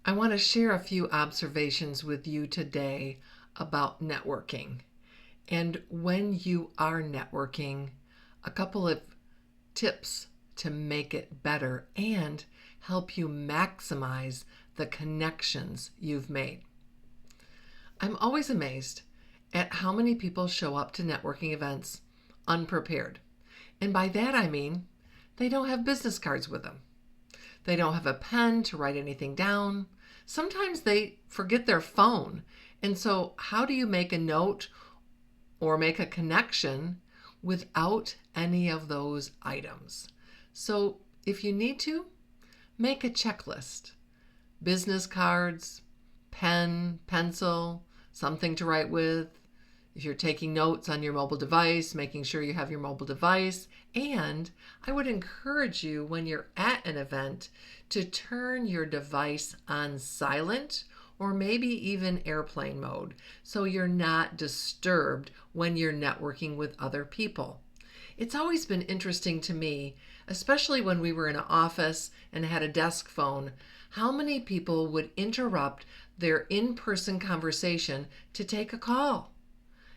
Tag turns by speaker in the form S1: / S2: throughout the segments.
S1: I want to share a few observations with you today about networking. And when you are networking, a couple of tips to make it better and help you maximize the connections you've made. I'm always amazed at how many people show up to networking events unprepared. And by that I mean they don't have business cards with them. They don't have a pen to write anything down. Sometimes they forget their phone. And so, how do you make a note or make a connection without any of those items? So, if you need to, make a checklist: business cards, pen, pencil, something to write with. If you're taking notes on your mobile device, making sure you have your mobile device. And I would encourage you, when you're at an event, to turn your device on silent or maybe even airplane mode so you're not disturbed when you're networking with other people. It's always been interesting to me, especially when we were in an office and had a desk phone, how many people would interrupt their in-person conversation to take a call.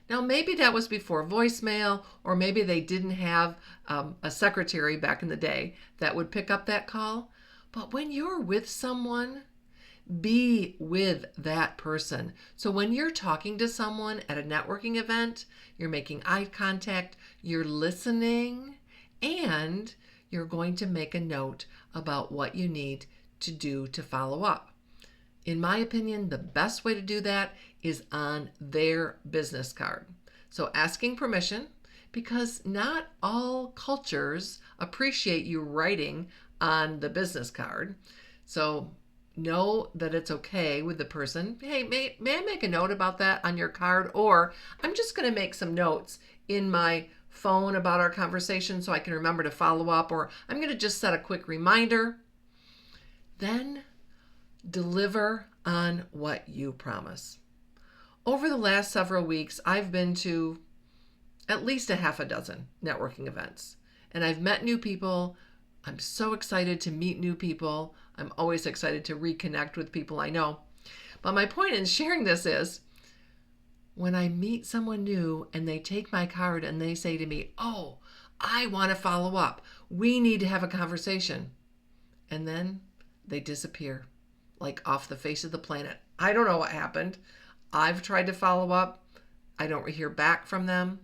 S1: Now, maybe that was before voicemail, or maybe they didn't have a secretary back in the day that would pick up that call. But when you're with someone, be with that person. So when you're talking to someone at a networking event, you're making eye contact, you're listening, and you're going to make a note about what you need to do to follow up. In my opinion, the best way to do that is on their business card. So asking permission, because not all cultures appreciate you writing on the business card. So know that it's okay with the person. Hey, may I make a note about that on your card? Or I'm just going to make some notes in my phone about our conversation so I can remember to follow up, or I'm going to just set a quick reminder. Then deliver on what you promise. Over the last several weeks, I've been to at least a half a dozen networking events, and I've met new people. I'm so excited to meet new people. I'm always excited to reconnect with people I know. But my point in sharing this is, when I meet someone new and they take my card and they say to me, "Oh, I want to follow up. We need to have a conversation." And then they disappear, like off the face of the planet. I don't know what happened. I've tried to follow up. I don't hear back from them.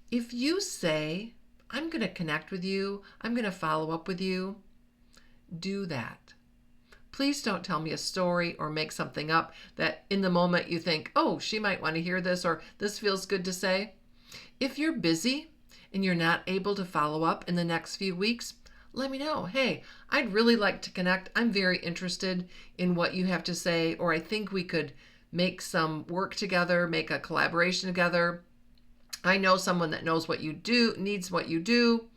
S1: If you say, "I'm going to connect with you, I'm going to follow up with you," do that. Please don't tell me a story or make something up that in the moment you think, "Oh, she might want to hear this," or "This feels good to say." If you're busy and you're not able to follow up in the next few weeks, let me know. "Hey, I'd really like to connect. I'm very interested in what you have to say," or "I think we could make some work together, make a collaboration together. I know someone that knows what you do, needs what you do."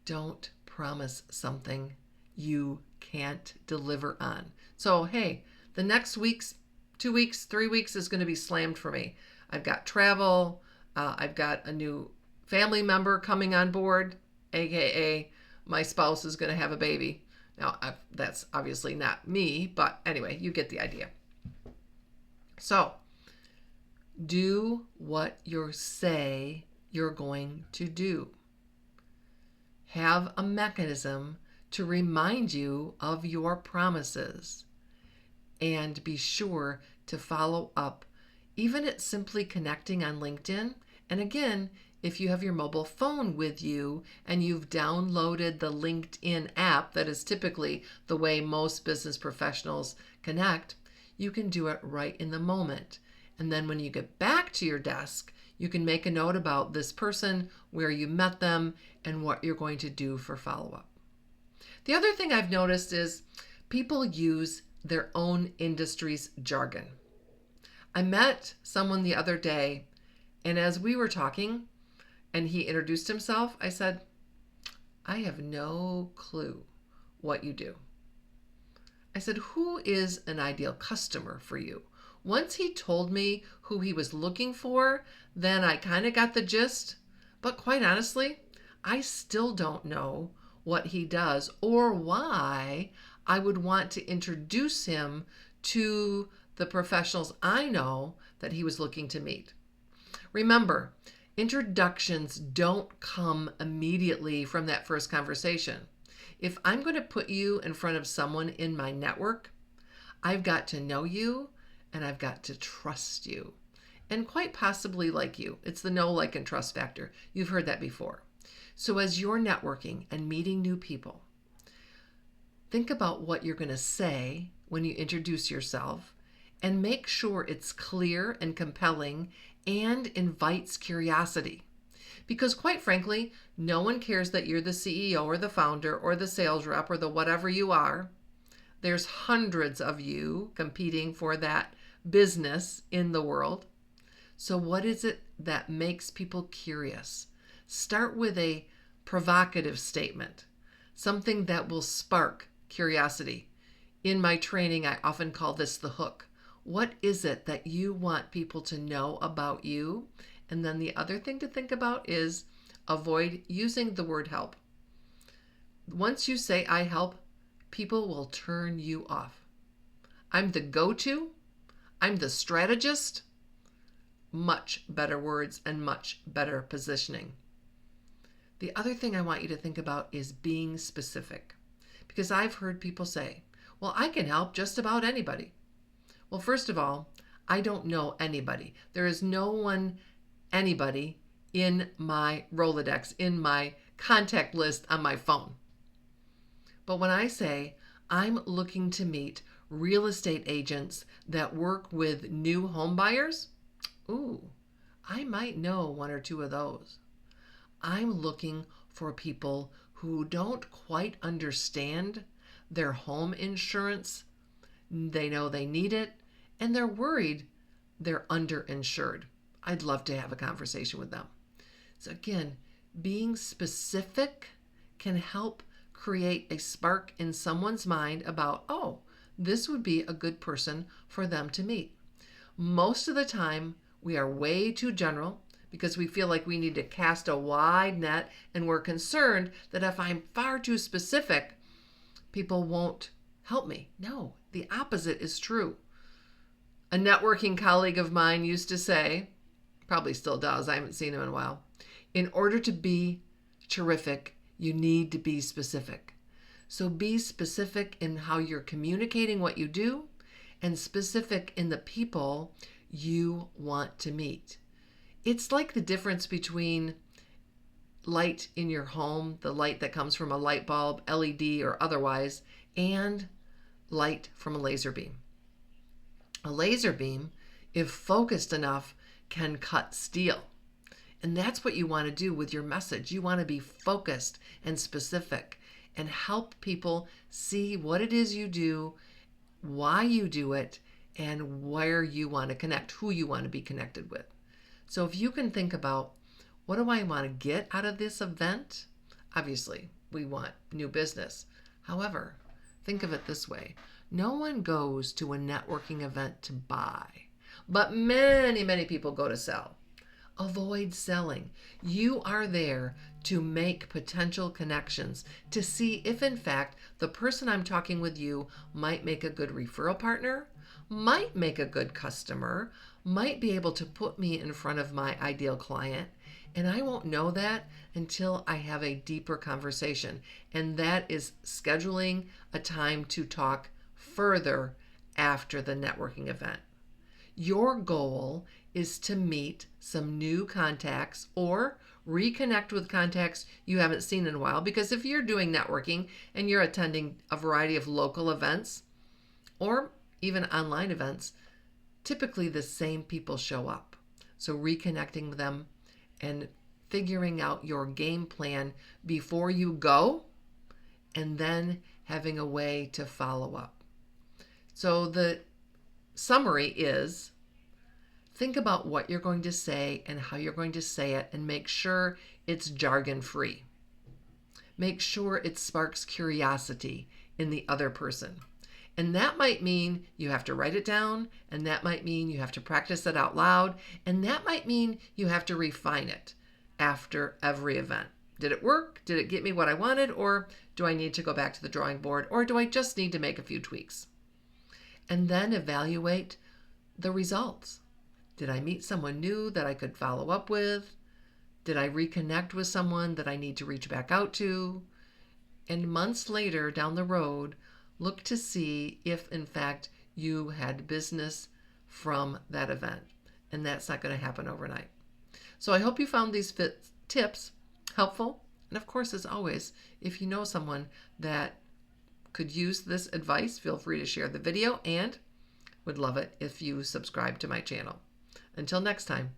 S1: Don't promise something you can't deliver on. So, hey, the next week's 2 weeks, 3 weeks is going to be slammed for me. I've got travel. I've got a new family member coming on board, aka my spouse is going to have a baby. Now, that's obviously not me, but anyway, you get the idea. So, do what you say you're going to do. Have a mechanism to remind you of your promises, and be sure to follow up, even at simply connecting on LinkedIn. And again, if you have your mobile phone with you and you've downloaded the LinkedIn app, that is typically the way most business professionals connect, you can do it right in the moment. And then when you get back to your desk, you can make a note about this person, where you met them, and what you're going to do for follow-up. The other thing I've noticed is people use their own industry's jargon. I met someone the other day, and as we were talking and he introduced himself, I said, "I have no clue what you do." I said, "Who is an ideal customer for you?" Once he told me who he was looking for, then I kind of got the gist. But quite honestly, I still don't know what he does or why I would want to introduce him to the professionals I know that he was looking to meet. Remember, introductions don't come immediately from that first conversation. If I'm going to put you in front of someone in my network, I've got to know you and I've got to trust you and quite possibly like you. It's the know, like, and trust factor. You've heard that before. So as you're networking and meeting new people, think about what you're going to say when you introduce yourself and make sure it's clear and compelling and invites curiosity. Because quite frankly, no one cares that you're the CEO or the founder or the sales rep or the whatever you are. There's hundreds of you competing for that business in the world. So what is it that makes people curious? Start with a provocative statement, something that will spark curiosity. In my training, I often call this the hook. What is it that you want people to know about you? And then the other thing to think about is avoid using the word help. Once you say I help, people will turn you off. I'm the go-to. I'm the strategist. Much better words and much better positioning. The other thing I want you to think about is being specific. Because I've heard people say, well, I can help just about anybody. Well, first of all, I don't know anybody. There is no one, anybody in my Rolodex, in my contact list on my phone. But when I say I'm looking to meet real estate agents that work with new home buyers, I might know one or two of those. I'm looking for people who don't quite understand their home insurance. They know they need it, and they're worried they're underinsured. I'd love to have a conversation with them. So again, being specific can help create a spark in someone's mind about, oh, this would be a good person for them to meet. Most of the time, we are way too general because we feel like we need to cast a wide net, and we're concerned that if I'm far too specific, people won't help me. No, the opposite is true. A networking colleague of mine used to say, probably still does, I haven't seen him in a while, in order to be terrific, you need to be specific. So be specific in how you're communicating what you do and specific in the people you want to meet. It's like the difference between light in your home, the light that comes from a light bulb, LED or otherwise, and light from a laser beam. A laser beam, if focused enough, can cut steel. And that's what you want to do with your message. You want to be focused and specific and help people see what it is you do, why you do it, and where you want to connect, who you want to be connected with. So if you can think about, what do I want to get out of this event? Obviously, we want new business. However, think of it this way. No one goes to a networking event to buy, but many, many people go to sell. Avoid selling. You are there to make potential connections, to see if in fact the person I'm talking with you might make a good referral partner, might make a good customer, might be able to put me in front of my ideal client. And I won't know that until I have a deeper conversation. And that is scheduling a time to talk further after the networking event. Your goal is to meet some new contacts or reconnect with contacts you haven't seen in a while. Because if you're doing networking and you're attending a variety of local events or even online events, typically the same people show up. So reconnecting with them and figuring out your game plan before you go, and then having a way to follow up. So the summary is, think about what you're going to say and how you're going to say it, and make sure it's jargon-free. Make sure it sparks curiosity in the other person. And that might mean you have to write it down, and that might mean you have to practice it out loud, and that might mean you have to refine it after every event. Did it work? Did it get me what I wanted? Or do I need to go back to the drawing board? Or do I just need to make a few tweaks? And then evaluate the results. Did I meet someone new that I could follow up with? Did I reconnect with someone that I need to reach back out to? And months later down the road, look to see if in fact you had business from that event. And that's not going to happen overnight. So I hope you found these tips helpful. And of course, as always, if you know someone that could use this advice, feel free to share the video, and would love it if you subscribe to my channel. Until next time.